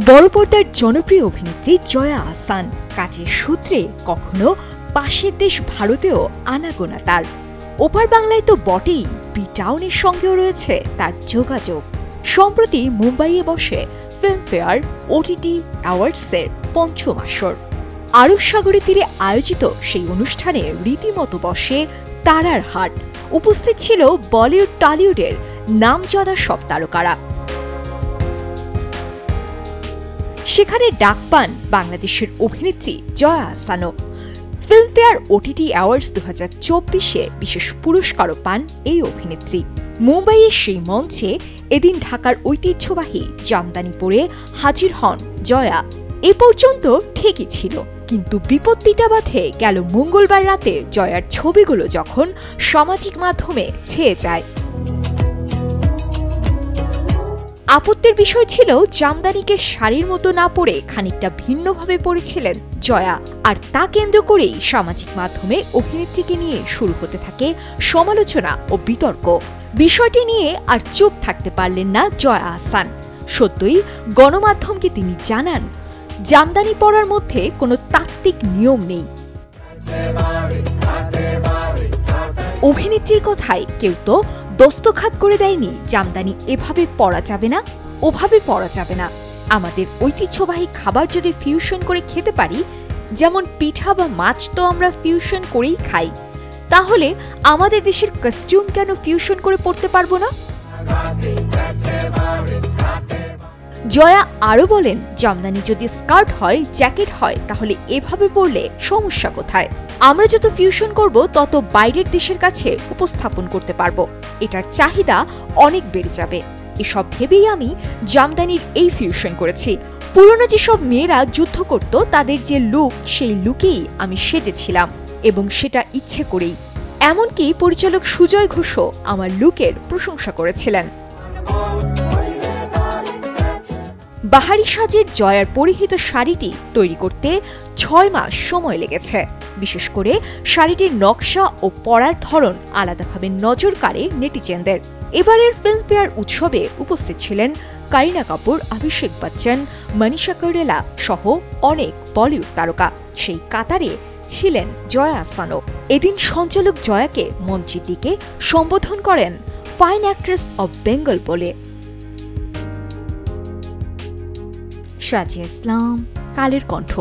বড় পর্দার জনপ্রিয় অভিনেত্রী জয়া আহসান কাজের সূত্রে কখনো পাশের দেশ ভারতেও আনাগোনা তার। ওপার বাংলায় তো বটেই, বি টাউনের সঙ্গেও রয়েছে তার যোগাযোগ। সম্প্রতি মুম্বাইয়ে বসে ফিল্মফেয়ার ওটিটি অ্যাওয়ার্ডসের পঞ্চম আসর। আরব সাগরের তীরে আয়োজিত সেই অনুষ্ঠানে রীতিমতো বসে তারার হাট। উপস্থিত ছিল বলিউড টলিউডের নামজাদা সব তারকারা। সেখানে ডাক পান বাংলাদেশের অভিনেত্রী জয়া আহসানও। ফিল্মফেয়ার ওটিটি অ্যাওয়ার্ডস 2024-এ বিশেষ পুরস্কারও পান এই অভিনেত্রী। মুম্বাইয়ের সেই মঞ্চে এদিন ঢাকার ঐতিহ্যবাহী জামদানি পরে হাজির হন জয়া। এ পর্যন্ত ঠিকই ছিল, কিন্তু বিপত্তিটা বাধে গেল মঙ্গলবার রাতে জয়ার ছবিগুলো যখন সামাজিক মাধ্যমে ছেয়ে যায়। আপত্তির বিষয় ছিল জামদানিকে শাড়ির মতো না পরে খানিকটা ভিন্নভাবে পরেছিলেন জয়া, আর তা কেন্দ্র করেই সামাজিক মাধ্যমে অভিনেত্রীকে নিয়ে শুরু হতে থাকে সমালোচনা ও বিতর্ক। বিষয়টি নিয়ে আর চুপ থাকতে পারলেন না জয়া আহসান। সত্যই গণমাধ্যমকে তিনি জানান, জামদানি পরার মধ্যে কোনো তাত্ত্বিক নিয়ম নেই। অভিনেত্রীর কথায় কেউ তো দস্তখাত করে দেয়নি জামদানি এভাবে পরা যাবে না, ওভাবে পরা যাবে না। আমাদের ঐতিহ্যবাহী খাবার যদি ফিউশন করে খেতে পারি, যেমন পিঠা বা মাছ তো আমরা ফিউশন করেই খাই, তাহলে আমাদের দেশের কস্টিউম কেন ফিউশন করে পরতে পারবো না? জয়া আরো বলেন, জামদানি যদি স্কার্ট হয়, জ্যাকেট হয়, তাহলে এভাবে পরলে সমস্যা কোথায়? আমরা যত ফিউশন করব তত বাইরের দেশের কাছে উপস্থাপন করতে পারবো, এটার চাহিদা অনেক বেড়ে যাবে। এসব ভেবেই আমি জামদানির এই ফিউশন করেছি। পুরনো যেসব মেয়েরা যুদ্ধ করত তাদের যে লুক, সেই লুকেই আমি সেজেছিলাম, এবং সেটা ইচ্ছে করেই। এমনকি পরিচালক সুজয় ঘোষও আমার লুকের প্রশংসা করেছিলেন। বাহারি সাজের জয়ার পরিহিত শাড়িটি তৈরি করতে 6 মাস সময় লেগেছে। বিশেষ করে শাড়িটির নকশা ও পরার ধরন আলাদাভাবে নজর কাড়ে নেটিজেনদের। এবারের ফিল্মফেয়ার উৎসবে উপস্থিত ছিলেন কারিনা কাপুর, অভিষেক বচ্চন, মনীষা কৈরালা সহ অনেক বলিউড তারকা। সেই কাতারে ছিলেন জয়া আহসানও। এদিন সঞ্চালক জয়াকে মঞ্চের দিকে সম্বোধন করেন ফাইন অ্যাক্ট্রেস অব বেঙ্গল বলে। সাজিয়া ইসলাম, কালের কণ্ঠ।